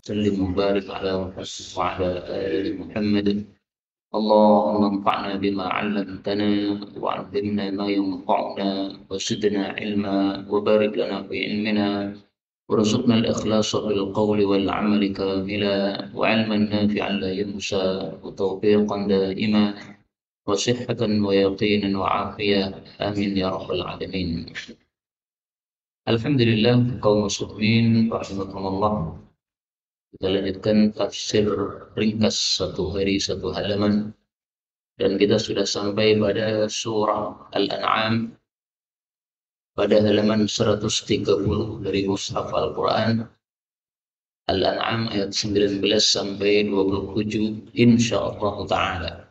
وسلم وبارك على محمد وعلى آل محمد. اللهم انفعنا بما علمتنا وعلمنا ما ينفعنا وزدنا علما وبارك لنا في علمنا وارزقنا الإخلاص في القول والعمل كاملا وعلما نافعا لا ينسى وتوفيقا دائما وصحة ويقينا وعافية آمين يا رب العالمين. Alhamdulillah kaum muslimin rahimakumullah. Kita lanjutkan tafsir ringkas satu hari satu halaman dan kita sudah sampai pada surah Al-An'am pada halaman 130 dari mushaf Al-Quran. Al-An'am ayat 19 sampai 27 insyaallah taala.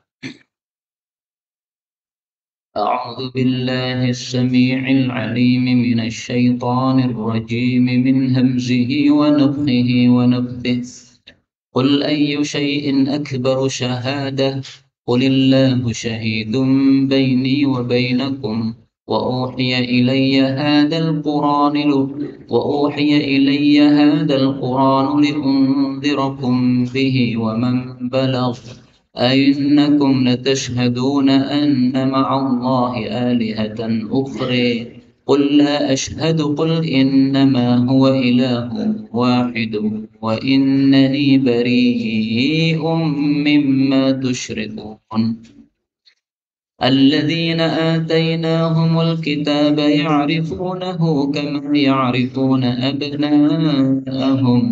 أعوذ بالله السميع العليم من الشيطان الرجيم من همزه ونفخه ونفثه. قل أي شيء أكبر شهادة قل الله شهيد بيني وبينكم وأوحي إلي هذا القرآن لأنذركم به ومن بلغ أئنكم لتشهدون أن مع الله آلهة أخرى قل لا أشهد قل إنما هو إله واحد وإنني بريء مما تشركون. الذين آتيناهم الكتاب يعرفونه كما يعرفون أبناءهم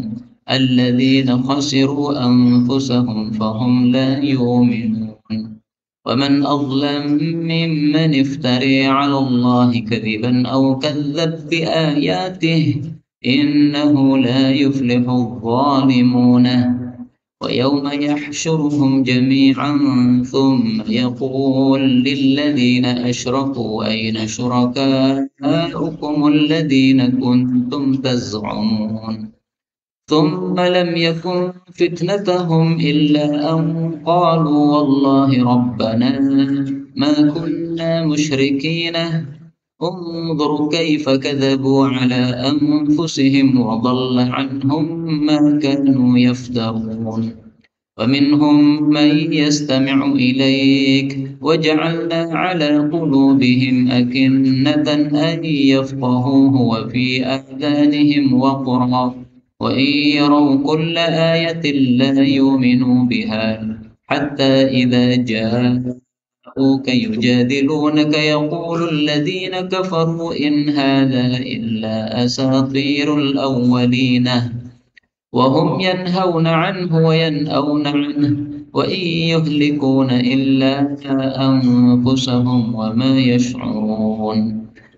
الذين خسروا أنفسهم فهم لا يؤمنون. ومن أظلم ممن افتري على الله كذبا أو كذب بآياته إنه لا يفلح الظالمون. ويوم يحشرهم جميعا ثم يقول للذين أشركوا أين شركاؤكم الذين كنتم تزعمون ثم لم يكن فتنتهم إلا أن قالوا والله ربنا ما كنا مشركين انظر كيف كذبوا على أنفسهم وضل عنهم ما كانوا يفترون. ومنهم من يستمع إليك وجعلنا على قلوبهم أكنة أن يفقهوه وفي آذانهم وقرا وإن يروا كل آية لا يؤمنوا بها حتى إذا جاءوك يجادلونك يقول الذين كفروا إن هذا إلا أساطير الأولين وهم ينهون عنه وينأون عنه وإن يهلكون إلا أنفسهم وما يشعرون.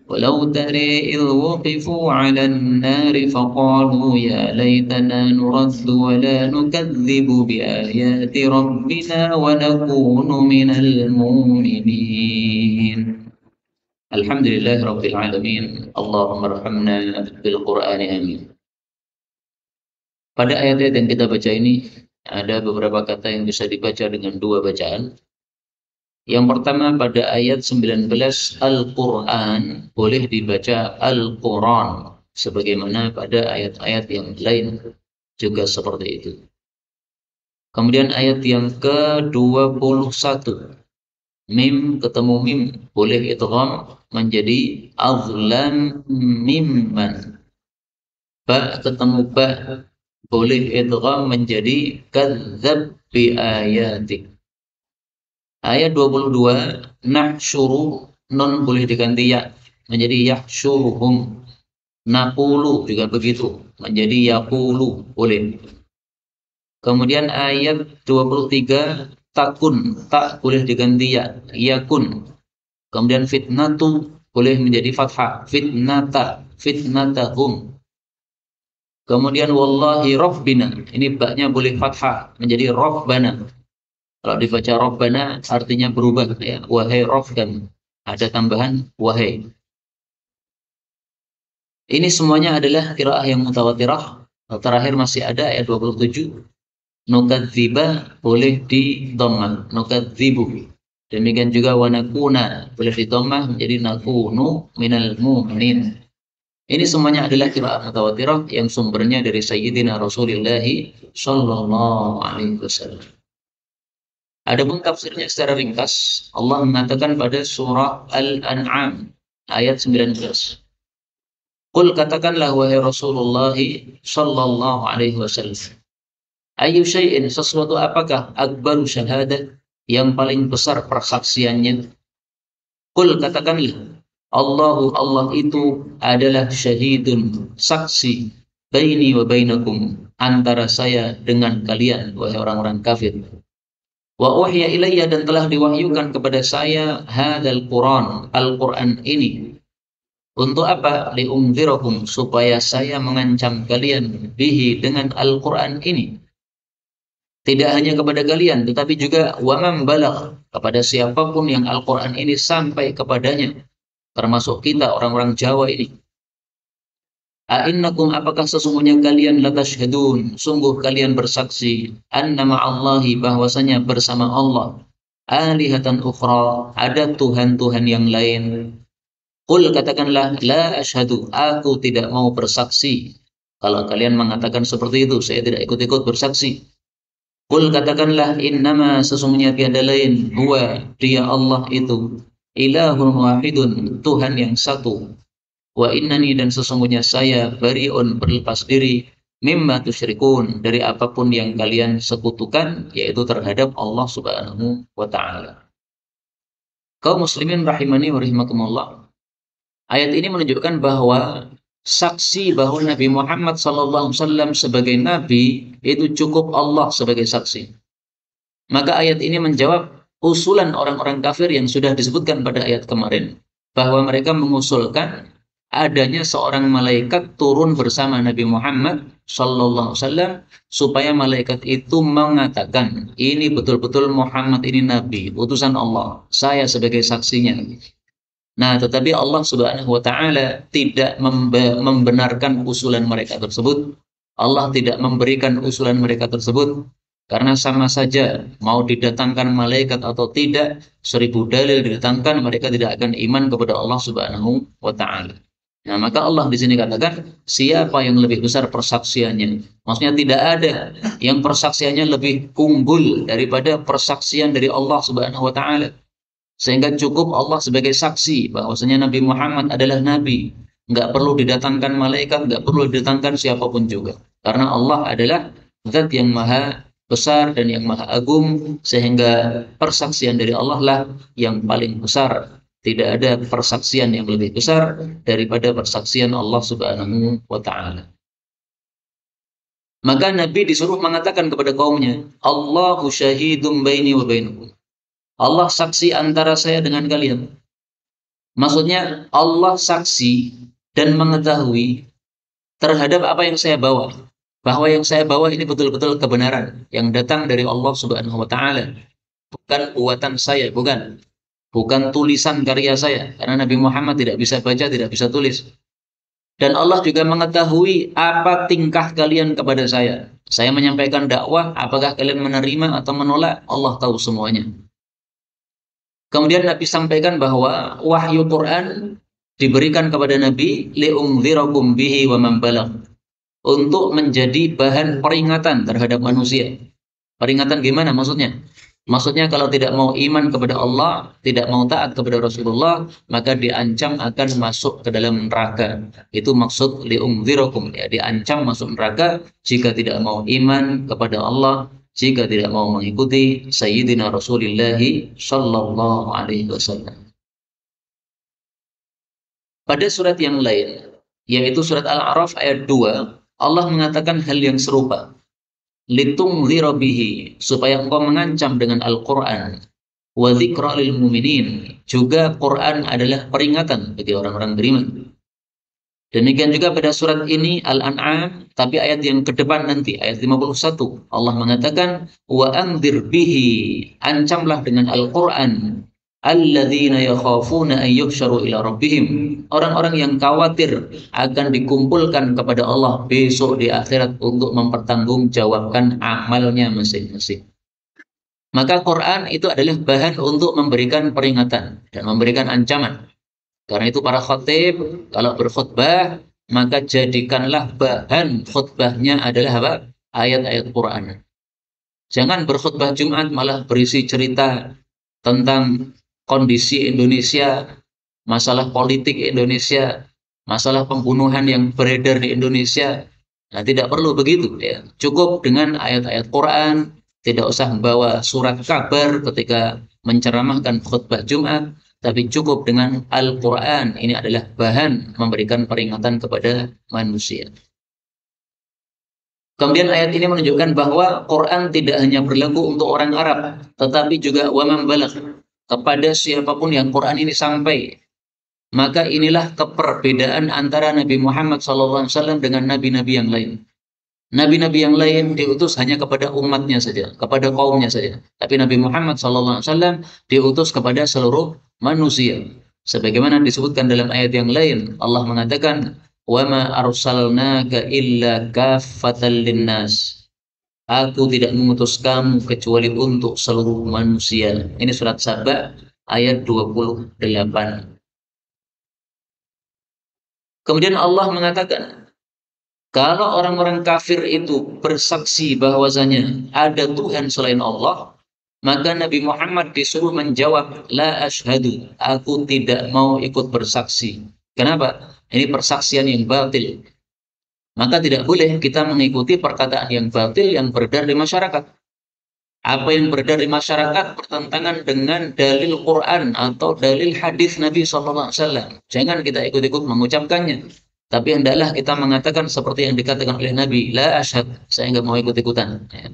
ولو ترى إذ وقفوا على النار فقالوا يا ليتنا نرد ولا نكذب بآيات ربنا ونكون من المؤمنين. الحمد لله رب العالمين. اللهم ارحمنا بالقرآن آمين. Pada ayat-ayat yang kita baca ini ada beberapa kata yang bisa dibaca dengan dua bacaan. Yang pertama pada ayat 19 Al-Quran boleh dibaca Al-Quran sebagaimana pada ayat-ayat yang lain juga seperti itu. Kemudian ayat yang ke-21 mim ketemu mim boleh idgham menjadi azlam mimman. Ba ketemu ba boleh idgham menjadi kadzdzab bi ayatik. Ayat 22 nahsyuru non boleh diganti ya menjadi yahsyuruhum. Naqulu juga begitu menjadi yaqulu boleh. Kemudian ayat 23 takun tak boleh diganti ya yakun. Kemudian fitnatu boleh menjadi fathah fitnatahum. Kemudian wallahi rabbina ini baknya boleh fathah menjadi rabbana. Kalau dibaca rabbana artinya berubah ya wahai rabbkan ada tambahan wahai. Ini semuanya adalah qiraah yang mutawatirah. Terakhir masih ada ayat 27 nukadziba boleh di dhammah nukadzibu. Demikian juga wa nakuna boleh di dhammah menjadi nakunu minal mu'minin. Ini semuanya adalah qiraat mutawatirah yang sumbernya dari Sayyidina Rasulullah Shallallahu Alaihi Wasallam. Adapun tafsirnya secara ringkas, Allah mengatakan pada surah Al-An'am ayat 19. Qul katakanlah wahai Rasulullah Shallallahu Alaihi Wasallam. Ayu syai'in, sesuatu apakah akbaru syahadah, yang paling besar persaksiannya? Qul katakanlah, Allah itu adalah syahidun, saksi, baini wa bainakum, antara saya dengan kalian wahai orang-orang kafir. Wa uhya ilayya, dan telah diwahyukan kepada saya hadzal Quran, Al-Quran ini. Untuk apa? Li'unzirakum, supaya saya mengancam kalian bihi, dengan Al-Quran ini. Tidak hanya kepada kalian, tetapi juga wamam balagh, kepada siapapun yang Al-Quran ini sampai kepadanya, termasuk kita orang-orang Jawa ini. A'innakum, apakah sesungguhnya kalian latashhadun, sungguh kalian bersaksi, anna ma'allahi, bahwasanya bersama Allah, alihatan ukhra, ada Tuhan-Tuhan yang lain. Qul katakanlah, la ashhadu, aku tidak mau bersaksi. Kalau kalian mengatakan seperti itu, saya tidak ikut-ikut bersaksi. Qul katakanlah, innama, sesungguhnya tiada lain, huwa, dia Allah itu, ilahun wahidun, Tuhan yang satu. Wa innani, dan sesungguhnya saya bariun, berlepas diri, mimma tusyrikun, dari apapun yang kalian sekutukan, yaitu terhadap Allah Subhanahu wa ta'ala. Kaum muslimin rahimani wa rahimakumullah. Ayat ini menunjukkan bahwa saksi bahwa Nabi Muhammad SAW sebagai Nabi itu cukup Allah sebagai saksi. Maka ayat ini menjawab usulan orang-orang kafir yang sudah disebutkan pada ayat kemarin, bahwa mereka mengusulkan adanya seorang malaikat turun bersama Nabi Muhammad SAW supaya malaikat itu mengatakan, ini betul-betul Muhammad ini Nabi, utusan Allah, saya sebagai saksinya. Nah, tetapi Allah Subhanahu wa ta'ala tidak membenarkan usulan mereka tersebut. Allah tidak memberikan usulan mereka tersebut, karena sama saja mau didatangkan malaikat atau tidak, 1000 dalil didatangkan, mereka tidak akan iman kepada Allah Subhanahu wa ta'ala. Nah, maka Allah di sini katakan, siapa yang lebih besar persaksiannya? Maksudnya tidak ada yang persaksiannya lebih unggul daripada persaksian dari Allah Subhanahu wa ta'ala. Sehingga cukup Allah sebagai saksi bahwasanya Nabi Muhammad adalah Nabi. Nggak perlu didatangkan malaikat, nggak perlu didatangkan siapapun juga. Karena Allah adalah zat yang maha besar dan yang maha agung, sehingga persaksian dari Allah lah yang paling besar. Tidak ada persaksian yang lebih besar daripada persaksian Allah Subhanahu wa ta'ala. Maka Nabi disuruh mengatakan kepada kaumnya, Allahu syahidum baini wa bainakum. Allah saksi antara saya dengan kalian. Maksudnya Allah saksi dan mengetahui terhadap apa yang saya bawa. Bahwa yang saya bawa ini betul-betul kebenaran yang datang dari Allah Subhanahu wa ta'ala. Bukan buatan saya, bukan. Bukan tulisan karya saya. Karena Nabi Muhammad tidak bisa baca, tidak bisa tulis. Dan Allah juga mengetahui apa tingkah kalian kepada saya. Saya menyampaikan dakwah, apakah kalian menerima atau menolak, Allah tahu semuanya. Kemudian Nabi sampaikan bahwa wahyu Quran diberikan kepada Nabi li'unzirakum bihi wa man balagh, untuk menjadi bahan peringatan terhadap manusia. Peringatan gimana maksudnya? Maksudnya kalau tidak mau iman kepada Allah, tidak mau taat kepada Rasulullah, maka diancam akan masuk ke dalam neraka. Itu maksud li'unzirakum, ya, diancam masuk neraka jika tidak mau iman kepada Allah, jika tidak mau mengikuti Sayyidina Rasulullah Sallallahu Alaihi Wasallam. Pada surat yang lain, yaitu surat Al-A'raf ayat 2, Allah mengatakan hal yang serupa. Litunzira bihi, supaya engkau mengancam dengan Al-Quran. Wa dzikra lil mu'minin, juga Quran adalah peringatan bagi orang-orang beriman. Demikian juga pada surat ini Al-An'am, tapi ayat yang ke depan nanti, ayat 51. Allah mengatakan, wa anzir bihi, ancamlah dengan Al-Quran, alladzina yakhafuna an yuhsyaru ila rabbihim, orang-orang yang khawatir akan dikumpulkan kepada Allah besok di akhirat untuk mempertanggungjawabkan amalnya masing-masing. Maka Quran itu adalah bahan untuk memberikan peringatan dan memberikan ancaman. Karena itu para khatib kalau berkhutbah maka jadikanlah bahan khutbahnya adalah apa? Ayat-ayat Quran. Jangan berkhutbah Jumat malah berisi cerita tentang kondisi Indonesia, masalah politik Indonesia, masalah pembunuhan yang beredar di Indonesia. Nah, tidak perlu begitu ya. Cukup dengan ayat-ayat Quran, tidak usah membawa surat kabar ketika menceramahkan khutbah Jumat, tapi cukup dengan Al-Quran. Ini adalah bahan memberikan peringatan kepada manusia. Kemudian ayat ini menunjukkan bahwa Quran tidak hanya berlaku untuk orang Arab, tetapi juga waman balagh, kepada siapapun yang Quran ini sampai. Maka inilah keperbedaan antara Nabi Muhammad SAW dengan nabi-nabi yang lain. Nabi-nabi yang lain diutus hanya kepada umatnya saja, kepada kaumnya saja. Tapi Nabi Muhammad SAW diutus kepada seluruh manusia. Sebagaimana disebutkan dalam ayat yang lain, Allah mengatakan, "Wama arsalnaka illa kaffatan linnas." Aku tidak mengutus kamu kecuali untuk seluruh manusia. Ini surat Saba ayat 28. Kemudian Allah mengatakan, kalau orang-orang kafir itu bersaksi bahwasanya ada Tuhan selain Allah, maka Nabi Muhammad disuruh menjawab, la ashhadu, aku tidak mau ikut bersaksi. Kenapa? Ini persaksian yang batil. Maka tidak boleh kita mengikuti perkataan yang batil yang beredar di masyarakat. Apa yang beredar di masyarakat bertentangan dengan dalil Quran atau dalil hadis Nabi SAW. Jangan kita ikut-ikut mengucapkannya. Tapi hendaklah kita mengatakan seperti yang dikatakan oleh Nabi, la asyhad, saya nggak mau ikut-ikutan. Ya.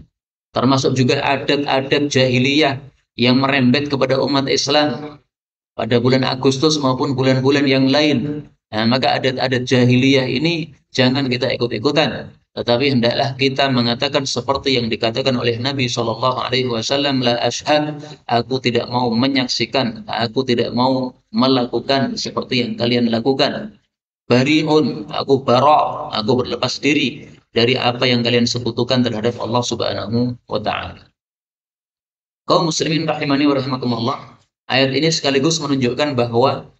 Termasuk juga adat-adat jahiliyah yang merembet kepada umat Islam pada bulan Agustus maupun bulan-bulan yang lain. Nah, maka adat-adat jahiliyah ini jangan kita ikut-ikutan. Tetapi hendaklah kita mengatakan seperti yang dikatakan oleh Nabi Shallallahu Alaihi Wasallam, la ashhad, aku tidak mau menyaksikan, aku tidak mau melakukan seperti yang kalian lakukan. Bariun, aku bara, aku berlepas diri dari apa yang kalian sekutukan terhadap Allah Subhanahu wa Ta'ala. Kaum muslimin rahimani wa rahimakumullah, ayat ini sekaligus menunjukkan bahwa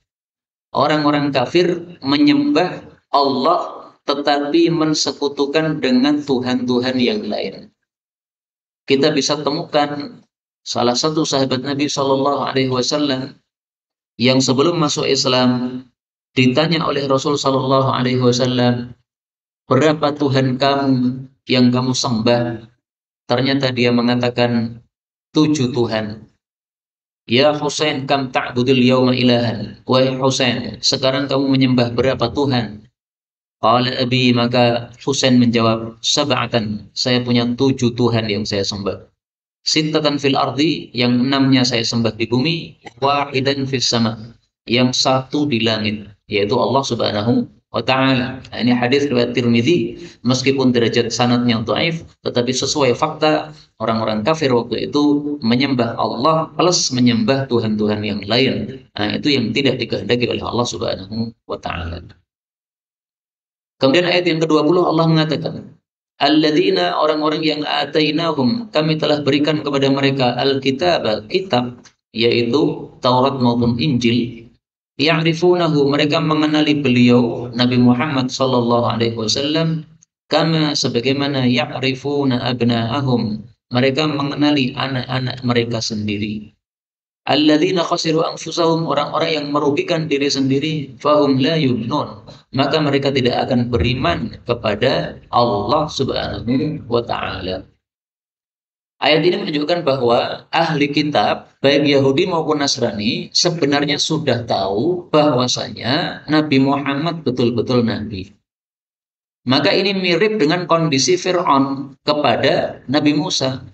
orang-orang kafir menyembah Allah tetapi mensekutukan dengan Tuhan-Tuhan yang lain. Kita bisa temukan salah satu sahabat Nabi Shallallahu Alaihi Wasallam yang sebelum masuk Islam ditanya oleh Rasul Shallallahu Alaihi Wasallam, berapa Tuhan kamu yang kamu sembah? Ternyata dia mengatakan 7 Tuhan. Ya Husain, kam ta'budul yawma ilahan. Wahai Husain, sekarang kamu menyembah berapa Tuhan? Qala abi, maka Husain menjawab, sab'atan, saya punya 7 Tuhan yang saya sembah. Sittatan fil ardi, yang 6-nya saya sembah di bumi, wahidan fis sama, yang 1 di langit, yaitu Allah Subhanahu wa Ta'ala. Nah, ini hadis riwayat Tirmidzi, meskipun derajat sanadnya dhaif, tetapi sesuai fakta orang-orang kafir waktu itu menyembah Allah plus menyembah Tuhan-Tuhan yang lain. Nah, itu yang tidak dikehendaki oleh Allah Subhanahu wa Ta'ala. Kemudian ayat yang ke-20 Allah mengatakan, alladzina, orang-orang yang atainahum, kami telah berikan kepada mereka al-kitab, kitab, yaitu Taurat maupun Injil, ya'rifunahu, mereka mengenali beliau Nabi Muhammad sallallahu alaihi wasallam, kama, sebagaimana ya'rifuna abna'ahum, mereka mengenali anak-anak mereka sendiri. Alladzina khasiru anfusahum, orang-orang yang merugikan diri sendiri, fahum la yu'minun, maka mereka tidak akan beriman kepada Allah Subhanahu wa Ta'ala. Ayat ini menunjukkan bahwa ahli kitab, baik Yahudi maupun Nasrani, sebenarnya sudah tahu bahwasanya Nabi Muhammad betul-betul Nabi. Maka ini mirip dengan kondisi Fir'aun kepada Nabi Musa.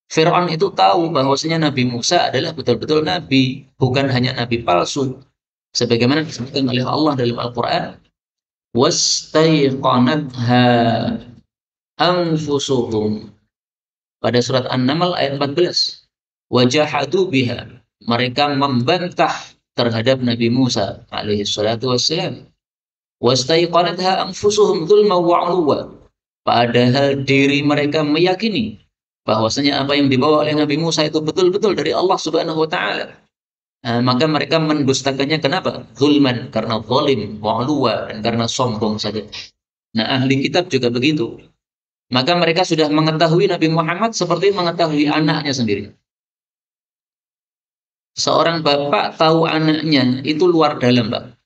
Fir'aun itu tahu bahwasanya Nabi Musa adalah betul-betul Nabi, bukan hanya Nabi palsu. Sebagaimana disebutkan oleh Allah dalam Al-Quran, wastaiqanatha anfusuhum, pada surat An-Naml ayat 14. Wajahadu biha, mereka membantah terhadap Nabi Musa alaihi salatu wassalam. Wastaiqanatha anfusuhum dzulma wa 'uluwa, padahal diri mereka meyakini bahwasanya apa yang dibawa oleh Nabi Musa itu betul-betul dari Allah Subhanahu wa Ta'ala. Maka mereka mendustakannya kenapa? Zulman, karena zalim, wa'luwa, dan karena sombong saja. Nah, ahli kitab juga begitu. Maka mereka sudah mengetahui Nabi Muhammad seperti mengetahui anaknya sendiri. Seorang bapak tahu anaknya itu luar dalam, Pak.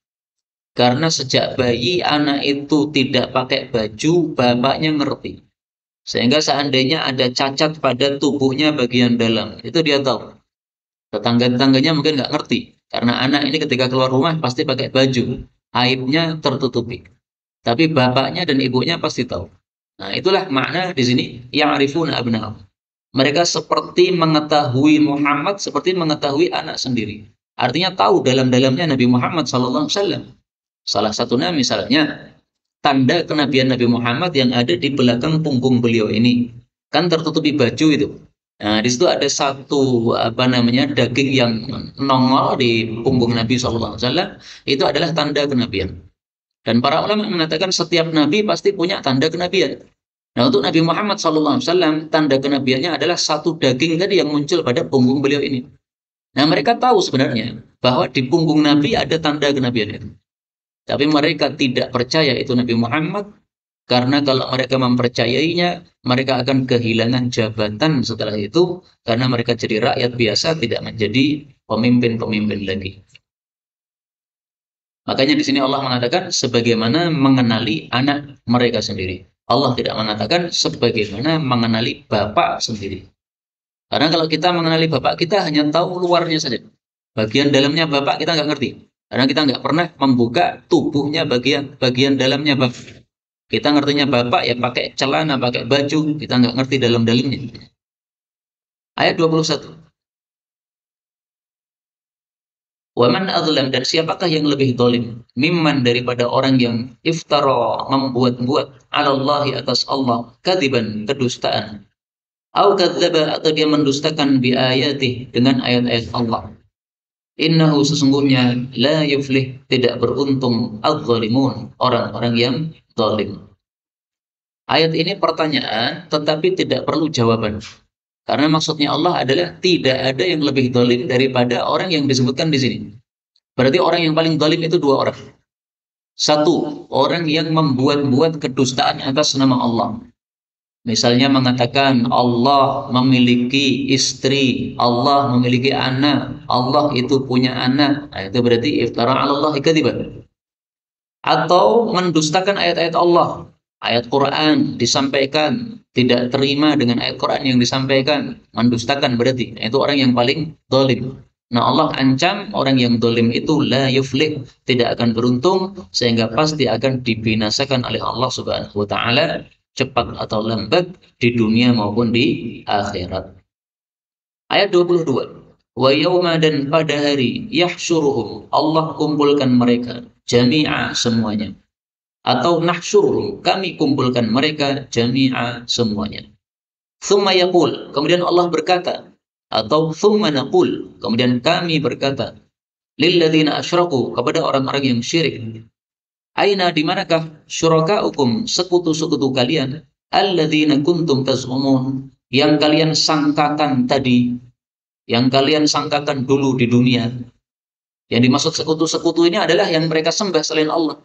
Karena sejak bayi anak itu tidak pakai baju, bapaknya ngerti. Sehingga seandainya ada cacat pada tubuhnya bagian dalam, itu dia tahu. Tetangga-tetangganya mungkin nggak ngerti. Karena anak ini ketika keluar rumah pasti pakai baju. Aibnya tertutupi. Tapi bapaknya dan ibunya pasti tahu. Nah, itulah makna di sini yang arifuna abna'ahum. Mereka seperti mengetahui Muhammad seperti mengetahui anak sendiri. Artinya tahu dalam-dalamnya Nabi Muhammad SAW. Salah satunya misalnya tanda kenabian Nabi Muhammad yang ada di belakang punggung beliau ini. Kan tertutupi baju itu. Nah, di situ ada satu daging yang nongol di punggung Nabi SAW. Itu adalah tanda kenabian. Dan para ulama mengatakan setiap nabi pasti punya tanda kenabian. Nah, untuk Nabi Muhammad SAW, tanda kenabiannya adalah satu daging tadi yang muncul pada punggung beliau ini. Nah, mereka tahu sebenarnya bahwa di punggung Nabi ada tanda kenabian itu. Tapi mereka tidak percaya itu Nabi Muhammad, karena kalau mereka mempercayainya, mereka akan kehilangan jabatan setelah itu, karena mereka jadi rakyat biasa, tidak menjadi pemimpin-pemimpin lagi. Makanya di sini Allah mengatakan sebagaimana mengenali anak mereka sendiri. Allah tidak mengatakan sebagaimana mengenali bapak sendiri. Karena kalau kita mengenali bapak, kita hanya tahu luarnya saja. Bagian dalamnya bapak kita nggak ngerti. Karena kita nggak pernah membuka tubuhnya bagian dalamnya bapak. Kita ngertinya bapak ya pakai celana, pakai baju. Kita nggak ngerti dalam-dalamnya. Ayat 21. Waman azlam, dan siapakah yang lebih zalim mimman daripada orang yang iftara, membuat-buat alallahi atas Allah kadiban, kedustaan, au kadzdzaba, atau dia mendustakan bi ayatih, dengan ayat-ayat Allah. Innahu, sesungguhnya, la yuflih, tidak beruntung, adz-dzalimun, orang-orang yang zalim. Ayat ini pertanyaan tetapi tidak perlu jawaban. Karena maksudnya Allah adalah tidak ada yang lebih zalim daripada orang yang disebutkan di sini. Berarti orang yang paling zalim itu dua orang. Satu, orang yang membuat-buat kedustaan atas nama Allah. Misalnya mengatakan Allah memiliki istri, Allah memiliki anak, Allah itu punya anak. Nah, itu berarti iftara 'alallahi kadziban. Atau mendustakan ayat-ayat Allah. Ayat Quran disampaikan, tidak terima dengan ayat Quran yang disampaikan, mendustakan berarti. Nah, itu orang yang paling zalim. Nah, Allah ancam orang yang zalim itu la yuflih, tidak akan beruntung, sehingga pasti akan dibinasakan oleh Allah Subhanahu wa taala, cepat atau lambat, di dunia maupun di akhirat. Ayat 22. Wa yauma, dan pada hari, yahsyuruhum, Allah kumpulkan mereka jami'a, semuanya. Atau nahsyuruhum, kami kumpulkan mereka jami'a, semuanya. Thumma yaqul, kemudian Allah berkata, atau thumma naqul, kemudian kami berkata, lilladzina asyraku, kepada orang-orang yang syirik, aina, di manakah, syurakaukum, sekutu-sekutu kalian, alladzina kuntum tazumun, yang kalian sangkakan tadi, yang kalian sangkakan dulu di dunia. Yang dimaksud sekutu-sekutu ini adalah yang mereka sembah selain Allah.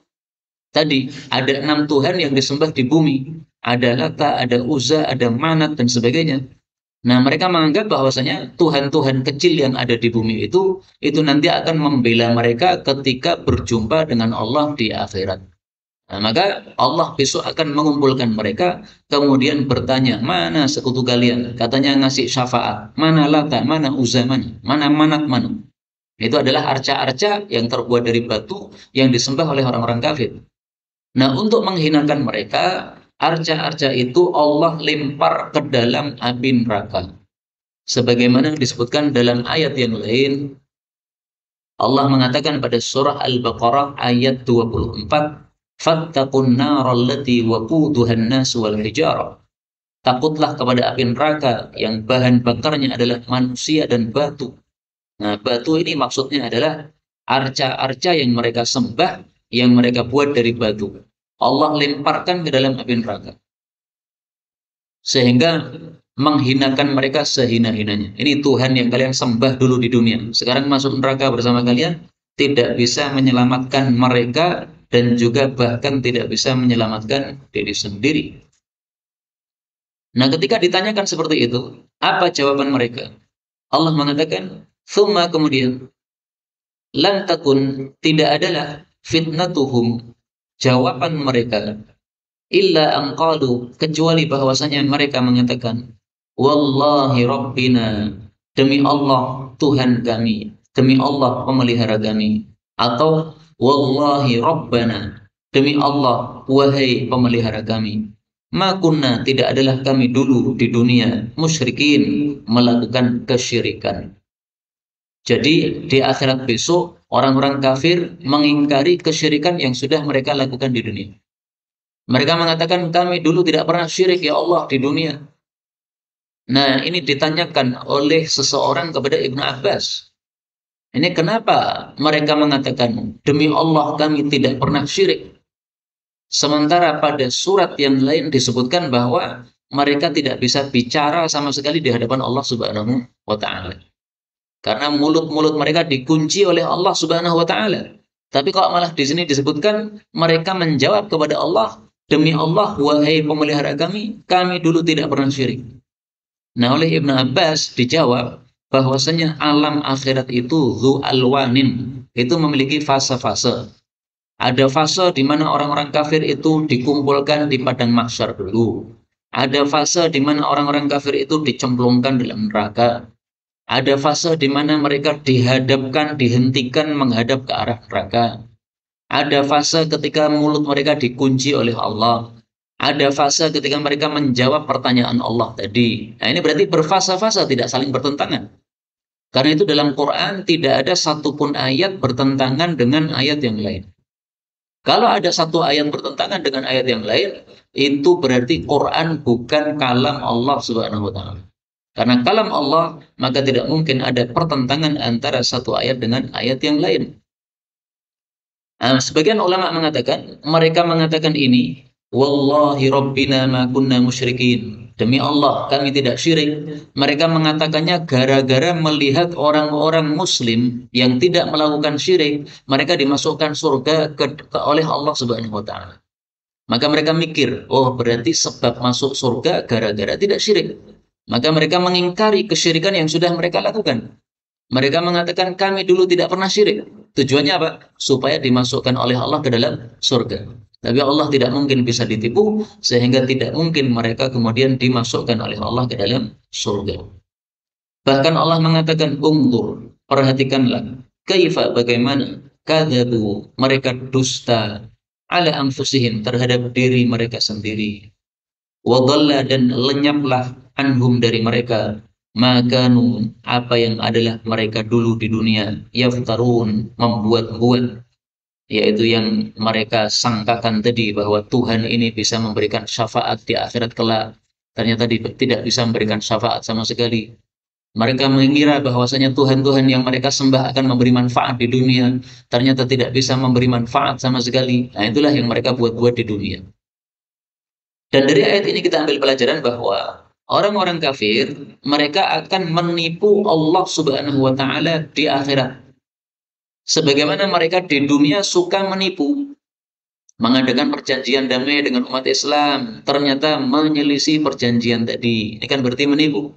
Tadi ada 6 Tuhan yang disembah di bumi. Ada Lata, ada Uzza, ada Manat, dan sebagainya. Nah, mereka menganggap bahwasanya Tuhan-Tuhan kecil yang ada di bumi itu nanti akan membela mereka ketika berjumpa dengan Allah di akhirat. Nah, maka Allah besok akan mengumpulkan mereka, kemudian bertanya, mana sekutu kalian? Katanya ngasih syafaat. Mana Lata, mana Uzza, mana Manat, mana? Itu adalah arca-arca yang terbuat dari batu yang disembah oleh orang-orang kafir. Nah, untuk menghinakan mereka, arca-arca itu Allah lempar ke dalam api neraka. Sebagaimana disebutkan dalam ayat yang lain, Allah mengatakan pada surah Al-Baqarah ayat 24, "Fattaqun naral lati waquduhan nas wal hijarah." Takutlah kepada api neraka yang bahan bakarnya adalah manusia dan batu. Nah, batu ini maksudnya adalah arca-arca yang mereka sembah, yang mereka buat dari batu. Allah lemparkan ke dalam api neraka. Sehingga menghinakan mereka sehina-hinanya. Ini Tuhan yang kalian sembah dulu di dunia. Sekarang masuk neraka bersama kalian, tidak bisa menyelamatkan mereka dan juga bahkan tidak bisa menyelamatkan diri sendiri. Nah, ketika ditanyakan seperti itu, apa jawaban mereka? Allah mengatakan, "Tsumma," kemudian, "lam takun," tidak adalah, "fitnatuhum," jawaban mereka, "illa an qalu," kecuali bahwasanya mereka mengatakan, "Wallahi Rabbina," demi Allah Tuhan kami, demi Allah pemelihara kami, atau "Wallahi Rabbana," demi Allah wahai pemelihara kami, "ma kunna," tidak adalah kami dulu di dunia, musyrikin, melakukan kesyirikan. Jadi di akhirat besok orang-orang kafir mengingkari kesyirikan yang sudah mereka lakukan di dunia. Mereka mengatakan kami dulu tidak pernah syirik ya Allah di dunia. Nah, ini ditanyakan oleh seseorang kepada Ibnu Abbas. Ini kenapa mereka mengatakan demi Allah kami tidak pernah syirik. Sementara pada surat yang lain disebutkan bahwa mereka tidak bisa bicara sama sekali di hadapan Allah Subhanahu wa taala. Karena mulut-mulut mereka dikunci oleh Allah Subhanahu wa taala. Tapi kok malah di sini disebutkan mereka menjawab kepada Allah, "Demi Allah wahai pemelihara kami dulu tidak pernah syirik." Nah, oleh Ibnu Abbas dijawab bahwasanya alam akhirat itu dzu alwanin, itu memiliki fase-fase. Ada fase di mana orang-orang kafir itu dikumpulkan di padang mahsyar dulu. Ada fase di mana orang-orang kafir itu dicemplungkan dalam neraka. Ada fase di mana mereka dihadapkan, dihentikan menghadap ke arah neraka. Ada fase ketika mulut mereka dikunci oleh Allah. Ada fase ketika mereka menjawab pertanyaan Allah tadi. Nah, ini berarti berfase-fase, tidak saling bertentangan. Karena itu dalam Quran tidak ada satupun ayat bertentangan dengan ayat yang lain. Kalau ada satu ayat bertentangan dengan ayat yang lain, itu berarti Quran bukan kalam Allah Subhanahu wa taala. Karena kalam Allah, maka tidak mungkin ada pertentangan antara satu ayat dengan ayat yang lain. Nah, sebagian ulama mengatakan, mereka mengatakan ini, "Wallahi Rabbina ma kunna musyrikin." Demi Allah, kami tidak syirik. Mereka mengatakannya gara-gara melihat orang-orang Muslim yang tidak melakukan syirik, mereka dimasukkan surga oleh Allah Subhanahu wa taala. Maka mereka mikir, oh berarti sebab masuk surga gara-gara tidak syirik. Maka mereka mengingkari kesyirikan yang sudah mereka lakukan. Mereka mengatakan kami dulu tidak pernah syirik. Tujuannya apa? Supaya dimasukkan oleh Allah ke dalam surga. Tapi Allah tidak mungkin bisa ditipu, sehingga tidak mungkin mereka kemudian dimasukkan oleh Allah ke dalam surga. Bahkan Allah mengatakan, "Unzur," perhatikanlah, kaifa, bagaimana, kadzabu, mereka dusta, ala anfusihim, terhadap diri mereka sendiri. Wa dhalla, dan lenyaplah, anhum, dari mereka, makanu, apa yang adalah mereka dulu di dunia, yaftarun, membuat-buat, yaitu yang mereka sangkakan tadi bahwa Tuhan ini bisa memberikan syafaat di akhirat kelak. Ternyata tidak bisa memberikan syafaat sama sekali. Mereka mengira bahwasanya Tuhan-Tuhan yang mereka sembah akan memberi manfaat di dunia, ternyata tidak bisa memberi manfaat sama sekali. Nah, itulah yang mereka buat-buat di dunia. Dan dari ayat ini kita ambil pelajaran bahwa orang-orang kafir, mereka akan menipu Allah Subhanahu wa taala di akhirat. Sebagaimana mereka di dunia suka menipu, mengadakan perjanjian damai dengan umat Islam, ternyata menyelisih perjanjian tadi. Ini kan berarti menipu.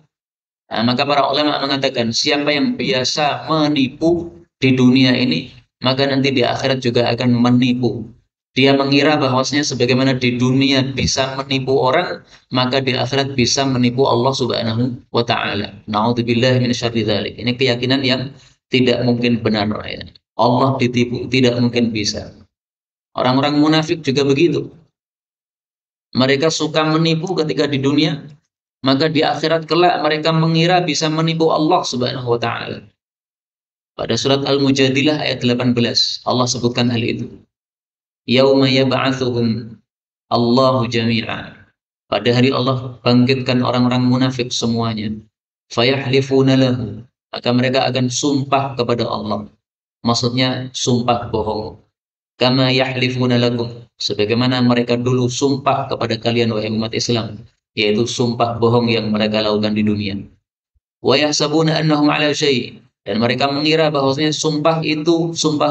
Nah, maka para ulama mengatakan siapa yang biasa menipu di dunia ini, maka nanti di akhirat juga akan menipu. Dia mengira bahwasanya sebagaimana di dunia bisa menipu orang, maka di akhirat bisa menipu Allah Subhanahu wa taala. Nauzubillahi min syarri dzalik. Ini keyakinan yang tidak mungkin benar, ya. Allah ditipu, tidak mungkin bisa. Orang-orang munafik juga begitu. Mereka suka menipu ketika di dunia, maka di akhirat kelak mereka mengira bisa menipu Allah Subhanahu wa taala. Pada surat Al-Mujadilah ayat 18, Allah sebutkan hal itu. Yauma yab'atsuhum Allahu jami'a. Pada hari Allah bangkitkan orang-orang munafik semuanya. Fayahlifuna lahu, maka mereka akan sumpah kepada Allah. Maksudnya sumpah bohong. Kama yahlifuna lakum, sebagaimana mereka dulu sumpah kepada kalian wahai umat Islam. yaitu sumpah bohong yang mereka lakukan di dunia. Wa yahsabuna annahum ala syai', dan mereka mengira bahwasanya sumpah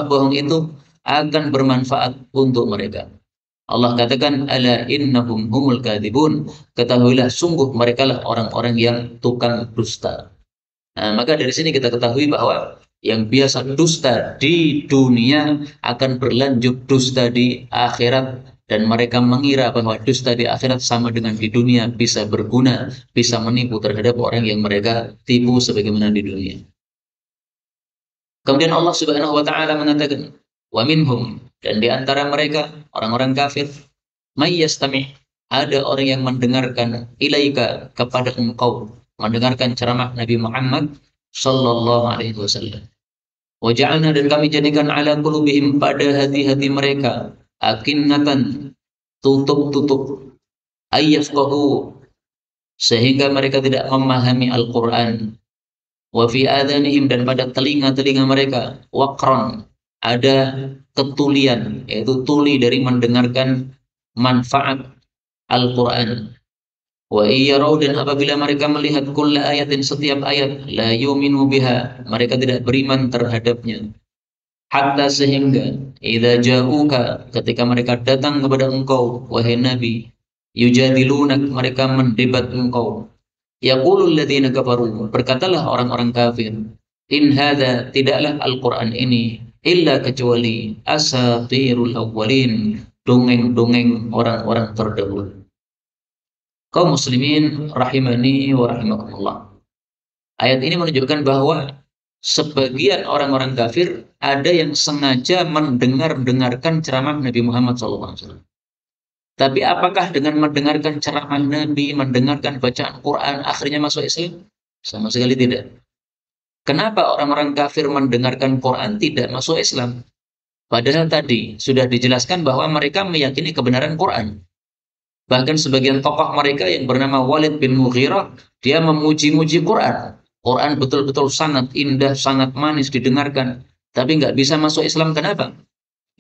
bohong itu akan bermanfaat untuk mereka. Allah katakan, ala innahum humul kadhibun, ketahuilah sungguh mereka lah orang-orang yang tukang dusta. Nah, maka dari sini kita ketahui bahwa yang biasa dusta di dunia akan berlanjut dusta di akhirat, dan mereka mengira bahwa dusta di akhirat sama dengan di dunia, bisa berguna, bisa menipu terhadap orang yang mereka tipu sebagaimana di dunia. Kemudian Allah Subhanahu wa taala mengatakan, wa minhum, dan di antara mereka orang-orang kafir, may yastami', ada orang yang mendengarkan ilaika, kepada engkau, mendengarkan ceramah Nabi Muhammad sallallahu alaihi wasallam. Wa ja'alna, dan kami jadikan ala qulubihim, pada hati-hati mereka, akinnatan, tutup-tutup, ayyafqahu, sehingga mereka tidak memahami Al-Qur'an. Wa fi adhanihim, dan pada telinga-telinga mereka, waqran, ada ketulian, yaitu tuli dari mendengarkan manfaat Al-Quran. Wa iyarau, dan apabila mereka melihat kulla ayatin, setiap ayat, la yu'minu biha, mereka tidak beriman terhadapnya. Hatta, sehingga, idza ja'uka, ketika mereka datang kepada engkau wahai Nabi, yujadilunak, mereka mendebat engkau. Yaqulul ladzina kafaru, berkatalah orang-orang kafir, in hadza, tidaklah Al-Quran ini, illa, kecuali, asatirul awwalin, dongeng-dongeng orang-orang terdahulu. Kaum muslimin rahimani wa rahimakumullah. Ayat ini menunjukkan bahwa sebagian orang-orang kafir ada yang sengaja mendengarkan ceramah Nabi Muhammad SAW. Tapi apakah dengan mendengarkan ceramah Nabi, mendengarkan bacaan Quran, akhirnya masuk Islam? Sama sekali tidak. Kenapa orang-orang kafir mendengarkan Quran tidak masuk Islam? Padahal tadi sudah dijelaskan bahwa mereka meyakini kebenaran Quran. Bahkan sebagian tokoh mereka yang bernama Walid bin Mughirah, dia memuji-muji Quran. Quran betul-betul sangat indah, sangat manis didengarkan. Tapi nggak bisa masuk Islam. Kenapa?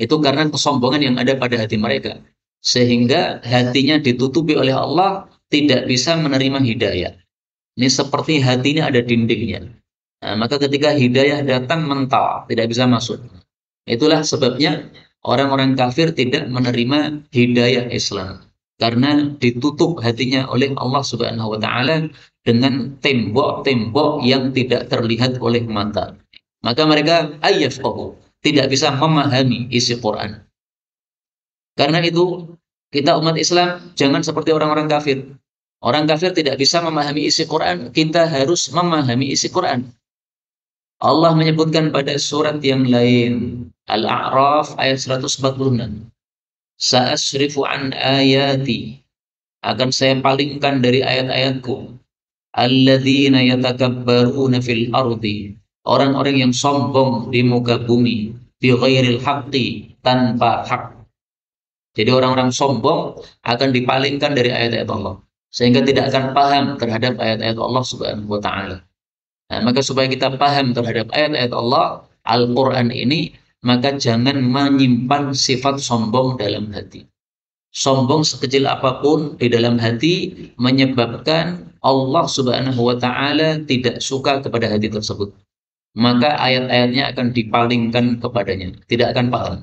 Itu karena kesombongan yang ada pada hati mereka. Sehingga hatinya ditutupi oleh Allah, tidak bisa menerima hidayah. Ini seperti hatinya ada dindingnya. Nah, maka ketika hidayah datang mental, tidak bisa masuk. Itulah sebabnya orang-orang kafir tidak menerima hidayah Islam. Karena ditutup hatinya oleh Allah Subhanahu wa taala dengan tembok-tembok yang tidak terlihat oleh mata. Maka mereka ayyafqahu, tidak bisa memahami isi Quran. Karena itu, kita umat Islam jangan seperti orang-orang kafir. Orang kafir tidak bisa memahami isi Quran, kita harus memahami isi Quran. Allah menyebutkan pada surat yang lain, Al-A'raf ayat 146. Sa'asrifu an ayati, akan saya palingkan dari ayat-ayatku, alladzina yatakabbaruna fil ardi, orang-orang yang sombong di muka bumi, bi ghairil haqqi, tanpa hak. Jadi orang-orang sombong akan dipalingkan dari ayat-ayat Allah, sehingga tidak akan paham terhadap ayat-ayat Allah Subhanahu wa taala. Nah, maka supaya kita paham terhadap ayat-ayat Allah, Al-Quran ini, maka jangan menyimpan sifat sombong dalam hati. Sombong sekecil apapun di dalam hati menyebabkan Allah Subhanahu wa taala tidak suka kepada hati tersebut. Maka ayat-ayatnya akan dipalingkan kepadanya, tidak akan paham.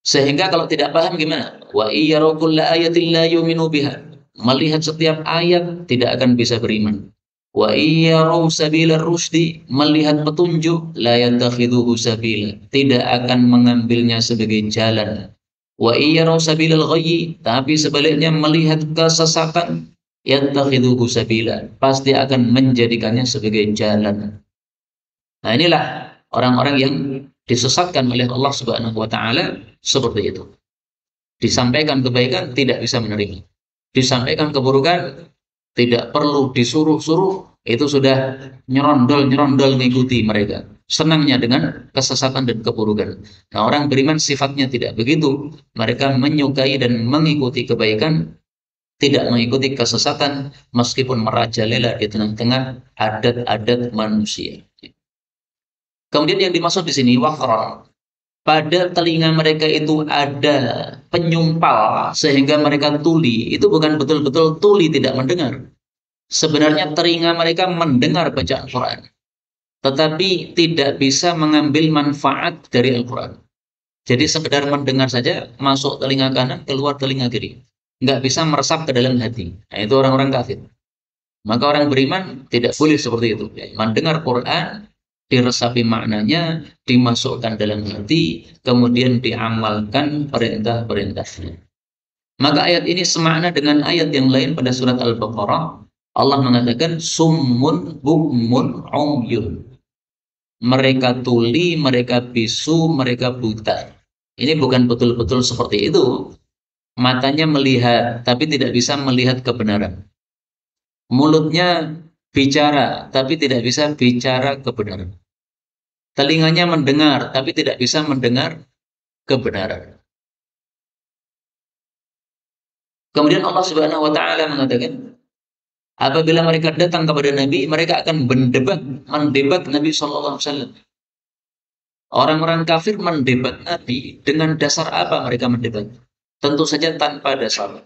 Sehingga kalau tidak paham gimana? Wa iyyaru kulla ayatin la yu'minu biha. Melihat setiap ayat tidak akan bisa beriman. Wa iyyaru sabilar rusdi, melihat petunjuk, la yattakhidhuhu sabila, tidak akan mengambilnya sebagai jalan. Wa iyyaru sabilal ghayyi, tapi sebaliknya melihat kesesatan, yattakhidhuhu sabila, pasti akan menjadikannya sebagai jalan. Nah, inilah orang-orang yang disesatkan oleh Allah Subhanahu wa taala seperti itu. Disampaikan kebaikan tidak bisa menerima. Disampaikan keburukan tidak perlu disuruh-suruh, itu sudah nyerondol-nyerondol mengikuti mereka. Senangnya dengan kesesatan dan keburukan. Nah, orang beriman sifatnya tidak begitu. Mereka menyukai dan mengikuti kebaikan, tidak mengikuti kesesatan, meskipun merajalela di tengah-tengah adat-adat manusia. Kemudian yang dimaksud di sini waqra. pada telinga mereka itu ada penyumpal sehingga mereka tuli. Itu bukan betul-betul tuli tidak mendengar. Sebenarnya telinga mereka mendengar bacaan Quran, tetapi tidak bisa mengambil manfaat dari Al-Quran. Jadi sekedar mendengar saja, masuk telinga kanan, keluar telinga kiri. Nggak bisa meresap ke dalam hati. Nah, itu orang-orang kafir. Maka orang beriman tidak boleh seperti itu. Ya, mendengar Quran, diresapi maknanya, dimasukkan dalam hati, kemudian diamalkan perintah-perintahnya. Maka ayat ini semakna dengan ayat yang lain pada surat Al-Baqarah. Allah mengatakan, summun bukmun umyun. Mereka tuli, mereka bisu, mereka buta. Ini bukan betul-betul seperti itu. Matanya melihat, tapi tidak bisa melihat kebenaran. Mulutnya bicara, tapi tidak bisa bicara kebenaran. Telinganya mendengar, tapi tidak bisa mendengar kebenaran. Kemudian Allah Subhanahu wa taala mengatakan, apabila mereka datang kepada Nabi, mereka akan mendebat Nabi sallallahu alaihi wasallam. Orang-orang kafir mendebat Nabi dengan dasar apa mereka mendebat? Tentu saja tanpa dasar.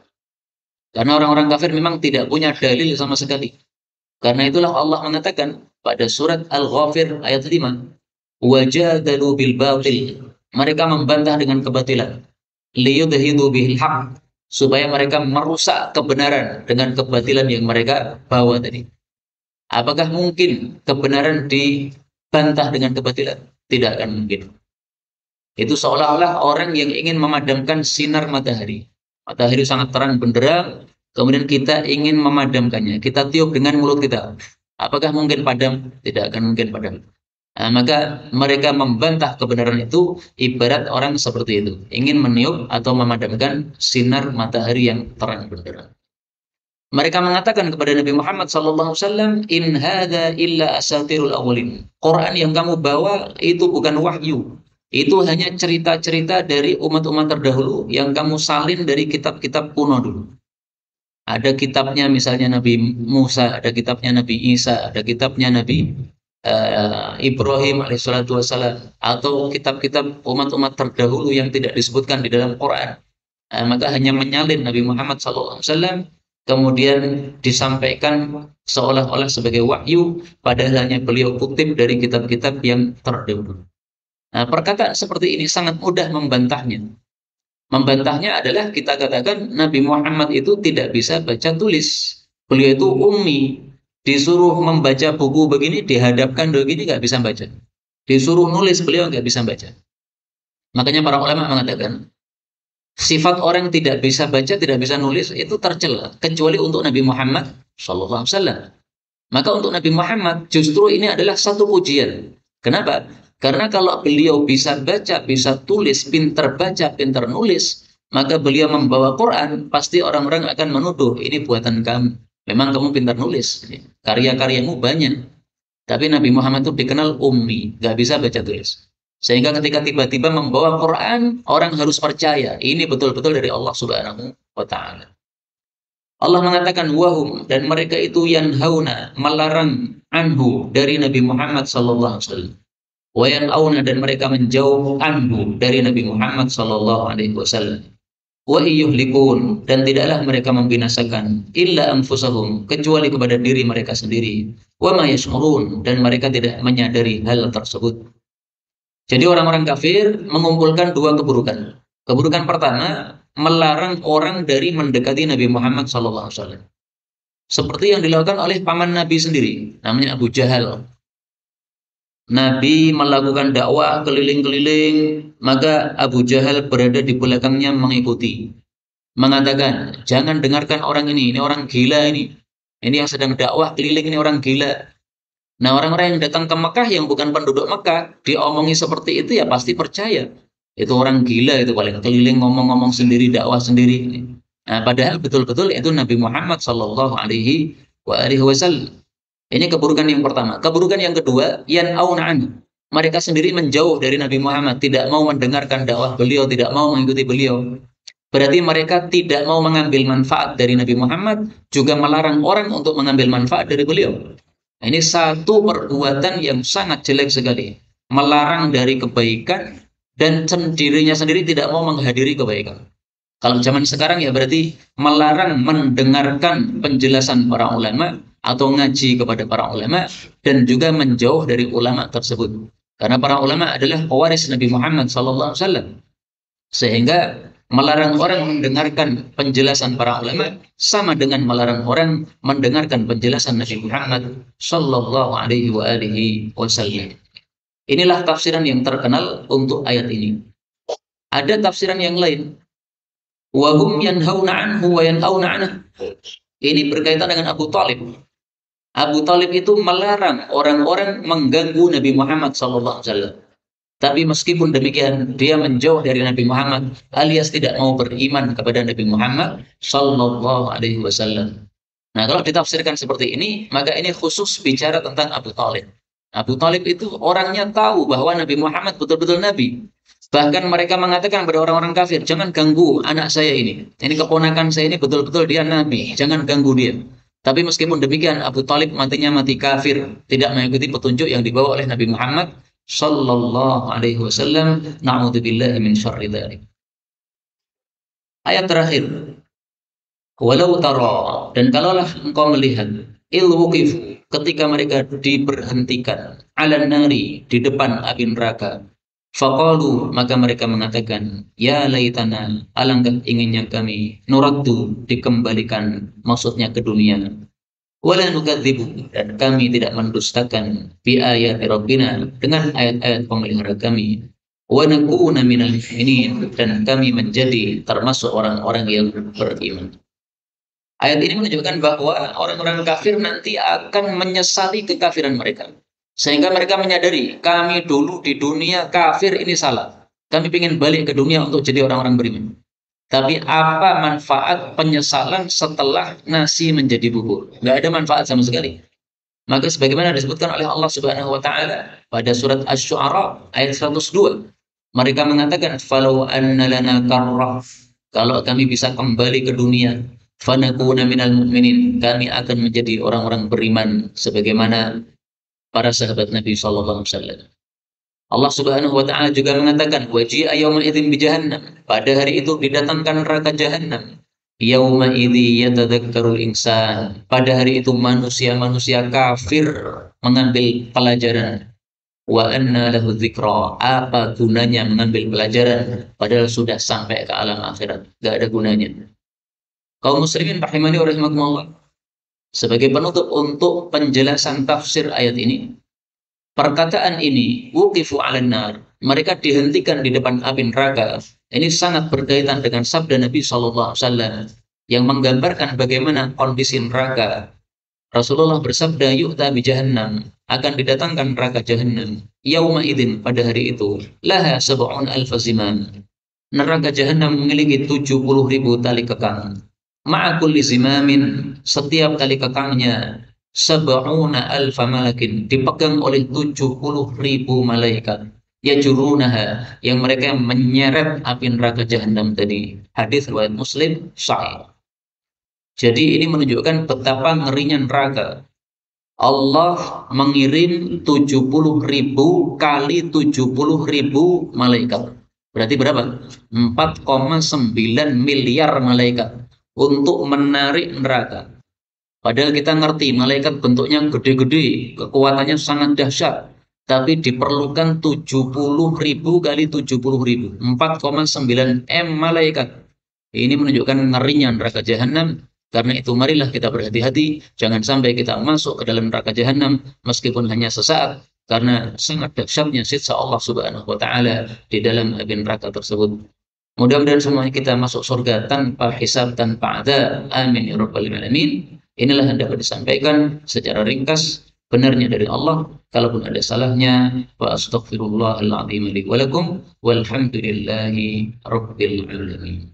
Karena orang-orang kafir memang tidak punya dalil sama sekali. Karena itulah Allah mengatakan pada surat Al-Ghafir ayat 5, wajadalu bil batil. Mereka membantah dengan kebatilan. Liyudhidu bihil haq, supaya mereka merusak kebenaran dengan kebatilan yang mereka bawa tadi. Apakah mungkin kebenaran dibantah dengan kebatilan? Tidak akan mungkin. Itu seolah-olah orang yang ingin memadamkan sinar matahari. Matahari sangat terang benderang, kemudian kita ingin memadamkannya. Kita tiup dengan mulut kita. Apakah mungkin padam? Tidak akan mungkin padam. Nah, maka mereka membantah kebenaran itu ibarat orang seperti itu. Ingin meniup atau memadamkan sinar matahari yang terang benderang. Mereka mengatakan kepada Nabi Muhammad SAW, in hadza illa asatirul awwalin. Quran yang kamu bawa itu bukan wahyu. Itu hanya cerita-cerita dari umat-umat terdahulu yang kamu salin dari kitab-kitab kuno dulu. Ada kitabnya misalnya Nabi Musa, ada kitabnya Nabi Isa, ada kitabnya Nabi Ibrahim alaihissalatu wassalam, atau kitab-kitab umat-umat terdahulu yang tidak disebutkan di dalam Quran. Maka hanya menyalin Nabi Muhammad SAW, kemudian disampaikan seolah-olah sebagai wahyu, padahal hanya beliau kutip dari kitab-kitab yang terdahulu. Nah, perkataan seperti ini sangat mudah membantahnya. Membantahnya adalah kita katakan Nabi Muhammad itu tidak bisa baca tulis. Beliau itu ummi. Disuruh membaca buku begini, dihadapkan begini, nggak bisa baca. Disuruh nulis, beliau nggak bisa baca. Makanya para ulama mengatakan, sifat orang tidak bisa baca, tidak bisa nulis, itu tercela. Kecuali untuk Nabi Muhammad SAW. Maka untuk Nabi Muhammad, justru ini adalah satu pujian. Kenapa? Karena kalau beliau bisa baca, bisa tulis, pintar baca, pintar nulis, maka beliau membawa Quran, pasti orang-orang akan menuduh, ini buatan kamu. Memang kamu pintar nulis, karya-karyamu banyak. Tapi Nabi Muhammad itu dikenal ummi, nggak bisa baca tulis. Sehingga ketika tiba-tiba membawa Quran, orang harus percaya, ini betul-betul dari Allah Subhanahu wa Ta'ala. Allah mengatakan wahum, dan mereka itu yanhauna, melarang anhu dari Nabi Muhammad sallallahu alaihi wasallam. Wa yan'auna, dan mereka menjauh anhu dari Nabi Muhammad sallallahu alaihi wasallam. Wa yuhlikun, dan tidaklah mereka membinasakan illa anfusahum, kecuali kepada diri mereka sendiri. Wa ma yash'urun, dan mereka tidak menyadari hal tersebut. Jadi orang-orang kafir mengumpulkan dua keburukan. Keburukan pertama, melarang orang dari mendekati Nabi Muhammad SAW. Seperti yang dilakukan oleh paman Nabi sendiri, namanya Abu Jahal. Nabi melakukan dakwah keliling-keliling, maka Abu Jahal berada di belakangnya mengikuti. Mengatakan, jangan dengarkan orang ini orang gila ini. Ini yang sedang dakwah keliling, ini orang gila. Nah, orang-orang yang datang ke Mekah yang bukan penduduk Mekah, diomongi seperti itu ya pasti percaya. Itu orang gila, itu paling keliling ngomong-ngomong sendiri, dakwah sendiri. Nah, padahal betul-betul itu Nabi Muhammad sallallahu alaihi wasallam. Ini keburukan yang pertama. Keburukan yang kedua, yan'auna anhu. Mereka sendiri menjauh dari Nabi Muhammad, tidak mau mendengarkan dakwah beliau, tidak mau mengikuti beliau. Berarti mereka tidak mau mengambil manfaat dari Nabi Muhammad, juga melarang orang untuk mengambil manfaat dari beliau. Nah, ini satu perbuatan yang sangat jelek sekali. Melarang dari kebaikan dan dirinya sendiri tidak mau menghadiri kebaikan. Kalau zaman sekarang ya berarti melarang mendengarkan penjelasan para ulama atau ngaji kepada para ulama dan juga menjauh dari ulama tersebut. Karena para ulama adalah pewaris Nabi Muhammad SAW. Sehingga melarang orang mendengarkan penjelasan para ulama sama dengan melarang orang mendengarkan penjelasan Nabi Muhammad SAW. Inilah tafsiran yang terkenal untuk ayat ini. Ada tafsiran yang lain. Wa hum yanhauna anhu wa yanhauna anhu. Ini berkaitan dengan Abu Talib. Abu Talib itu melarang orang-orang mengganggu Nabi Muhammad SAW. Tapi meskipun demikian, dia menjauh dari Nabi Muhammad, alias tidak mau beriman kepada Nabi Muhammad SAW. Nah, kalau ditafsirkan seperti ini, maka ini khusus bicara tentang Abu Talib. Abu Talib itu orangnya tahu bahwa Nabi Muhammad betul-betul Nabi. Bahkan mereka mengatakan kepada orang-orang kafir, jangan ganggu anak saya ini. Ini keponakan saya ini betul-betul dia Nabi, jangan ganggu dia. Tapi meskipun demikian, Abu Talib matinya mati kafir, tidak mengikuti petunjuk yang dibawa oleh Nabi Muhammad sallallahu alaihi wasallam. Na'udzubillahi min syarri dzalik. Ayat terakhir. Walau tara, dan kalaulah engkau melihat ilwuqifu, ketika mereka diberhentikan ala nari, di depan api neraka. Faqalu, maka mereka mengatakan, ya laitana, alangkah inginnya kami nuraddu, dikembalikan, maksudnya ke dunia. Wala nukadzibu, dan kami tidak mendustakan bi ayati rabbina, dengan ayat-ayat pemelihara kami. Wa nakuna minal mu'minin, dan kami menjadi termasuk orang-orang yang beriman. Ayat ini menunjukkan bahwa orang-orang kafir nanti akan menyesali kekafiran mereka. Sehingga mereka menyadari, kami dulu di dunia kafir ini salah. Kami ingin balik ke dunia untuk jadi orang-orang beriman. Tapi apa manfaat penyesalan setelah nasi menjadi bubur? Nggak ada manfaat sama sekali. Maka sebagaimana disebutkan oleh Allah Subhanahu wa taala pada surat Asy-Syu'ara ayat 102, mereka mengatakan falau anna lana karrah, kalau kami bisa kembali ke dunia, fanakuna minal mu'minin, kami akan menjadi orang-orang beriman sebagaimana para sahabat Nabi sallallahu alaihi wasallam. Allah Subhanahu wa taala juga mengatakan waji'a yauma idzin bi jahannam, pada hari itu didatangkan neraka jahannam. Yauma idzi yatadzakkarul insan, pada hari itu manusia-manusia kafir mengambil pelajaran. Wa anna lahu dzikra, apa gunanya mengambil pelajaran padahal sudah sampai ke alam akhirat, enggak ada gunanya. Kaum muslimin rahimani wa rahimakumullah, sebagai penutup untuk penjelasan tafsir ayat ini, perkataan ini, wuqifu 'alan nar, mereka dihentikan di depan api neraka, ini sangat berkaitan dengan sabda Nabi sallallahu alaihi wasallam yang menggambarkan bagaimana kondisi neraka. Rasulullah bersabda, yu'ta bi jahannam, akan didatangkan neraka jahannam, yauma idzin, pada hari itu, laha sab'un alf zimam, neraka jahannam memiliki 70.000 tali kekang. Ma'a kulli zimamin, setiap tali kekangnya sab'una alfa malakin, dipegang oleh 70.000 malaikat. Yajurunaha, yang mereka menyeret api neraka jahannam tadi. Hadis riwayat Muslim sahih. Jadi ini menunjukkan betapa ngerinya neraka. Allah mengirim 70.000 kali 70.000 malaikat. Berarti berapa? 4,9 miliar malaikat untuk menarik neraka. Padahal kita ngerti malaikat bentuknya gede-gede, kekuatannya sangat dahsyat, tapi diperlukan 70.000 kali 70.000, 4,9 M malaikat. Ini menunjukkan ngerinya neraka jahanam. Karena itu marilah kita berhati-hati, jangan sampai kita masuk ke dalam neraka jahanam meskipun hanya sesaat, karena sangat dahsyatnya siksa Allah Subhanahu wa taala di dalam api neraka tersebut. Mudah-mudahan semuanya kita masuk surga tanpa hisab, tanpa adab. Amin ya rabbal alamin. Inilah yang dapat disampaikan secara ringkas, benarnya dari Allah. Kalaupun ada salahnya, wa astaghfirullahal azim li wa lakum, walhamdulillahi rabbil alamin.